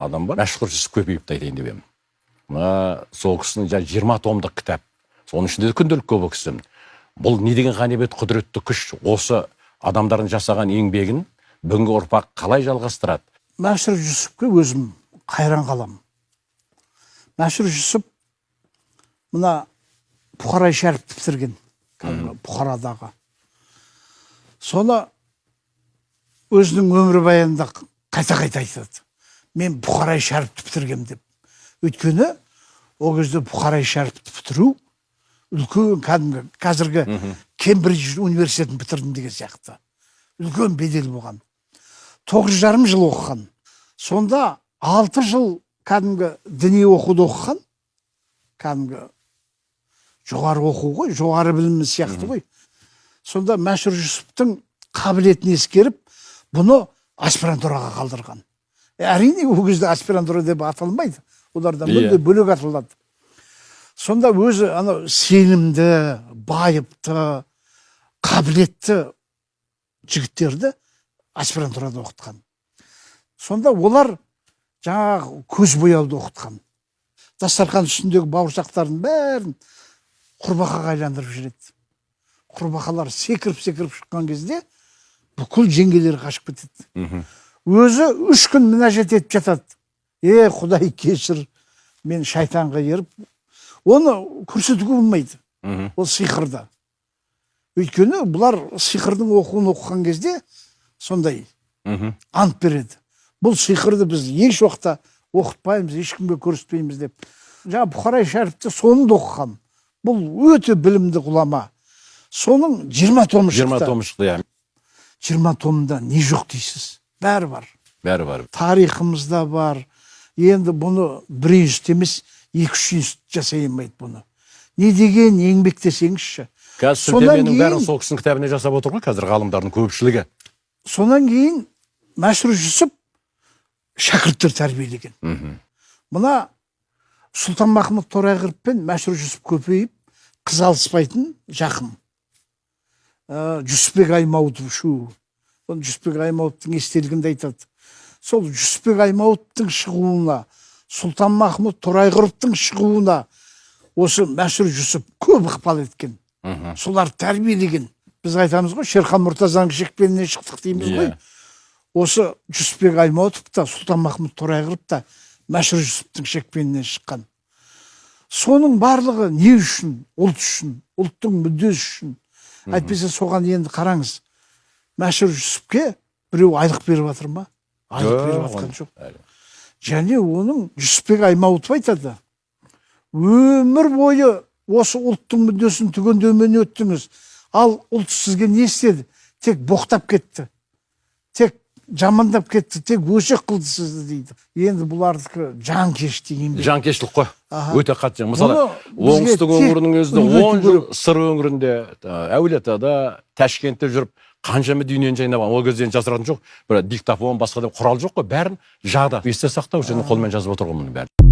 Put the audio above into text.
адам бар. Мәшһүр Жүсіп Көпеевті айтайын деп едім. Мына сол кісінің 20 томдық кітап. Соның ішінде күнделік көп кісі. Бұл не деген ғанибет, құдіретті күш, осы адамдардың жасаған еңбегін бүгінгі ұрпақ қалай жалғастырады? Мәшһүр Жүсіпке өзім қайран қалам. Мәшһүр Жүсіп мына Бұхарай шәріпті бітірген, Бұхарадағы. Соны өзінің өмір баянында қайта-қайта айтады. Мен Бұхарай шәріпті бітіргем деп. Өйткені ол кезде Бұхарай шәріпті бітіру үлкен кәдімгі қазіргі Кембридж университетін бітірдім деген сияқты. Үлкен бедел болған. 9,5 жыл оқыған. Сонда 6 жыл кәдімгі діни оқуды оқыған. Кәдімгі жоғары оқу ғой, жоғары білімі сияқты ғой. Сонда Мәшһүр Жүсіптің қабілетін ескеріп, бұны аспирантураға қалдырған. Әрине, ол кезде аспирантура деп аталмайды. Олардан мүлде бөлек аталады. Сонда өзі сенімді, байыпты, қабілетті жігіттерді аспирантурада оқытқан. Сонда олар жаңағы көз бояуды оқытқан. Дастархан үстіндегі бауырсақтардың бәрін құрбақаға айландырып жүреді. Құрбақалар секіріп шыққан кезде бүкіл жеңгелері қашып кетеді. Өзі 3 күн мінәжат етіп жатады. Құдай кешір, мен шайтанға еріп. Оны көрсетуге болмайды. Ол сиқырда. Өйткені бұлар сиқырдың оқуын оқыған кезде сондай ант береді. Бұл сиқырды біз еш уақытта оқытпаймыз, ешкімге көрсетпейміз деп. Жаңа Бұхарай шәріпті соны да оқыған. Бұл өте білімді ғұлама. Соның 20 томы шықты. 20 томы шықты, 20 томында не жоқ дейсіз? Бәрі бар. Бәрі бар. Тарихымызда бар. Енді бұны бір институт емес, 2-3 институт жасай алмайды бұны. Не деген еңбек десеңізші. Қазір сілтеменің бәрін сол кісінің кітабына жасап отыр ғой, қазір ғалымдардың көпшілігі. Сонан кейін Мәшһүр Жүсіп шәкірттер тәрбиелеген. Мына Сұлтанмахмұт Торайғыров пен Мәшһүр Жүсіп Көпеев қыз алыспайтын жақын. Жүсіпбек Аймауытов шу. Жүсіпбек Аймауытовтың естелігінде айтады. Сол Жүсіпбек Аймауытовтың шығуына, Сұлтанмахмұт Торайғыровтың шығуына осы Мәшһүр Жүсіп көп ықпал еткен. Солар тәрбиелеген. Біз айтамыз ғой, Шерхан Мұртазаның шекпенінен шықтық дейміз ғой. Осы Жүсіпбек Аймауытов та, Сұлтанмахмұт Торайғыров та Мәшһүр Жүсіптің шекпенінен шыққан. Соның барлығы не үшін? Ұлт үшін, ұлттың мүддесі үшін. Әйтпесе соған енді қараңыз. Мәшһүр Жүсіпке біреу айлық беріп жатыр ма? Айлық беріп жатқан жоқ. Және оның Жүсіпбек Аймауытов айтады. Өмір бойы осы ұлттың мүддесін түгендеумен өттіңіз. Ал ұлт сізге не істеді? Тек боқтап кетті. Тек жамандап кетті. Тек өшек қылды сізді дейді. Енді бұлардікі жанкешті еңбек. Жанкештілік қой. Өте қатты. Мысалы, оңтүстік өңірінің өзінде 10 жыл сыр өңірінде, Әулиеатада, Ташкентте жүріп, қаншама дүниені жайнап, ол кезде жасыратын жоқ. Бір диктофон, басқа да құрал жоқ қой. Бәрін жады. Есте сақтау үшін қолмен жазып отыр ғой мұның бәрін.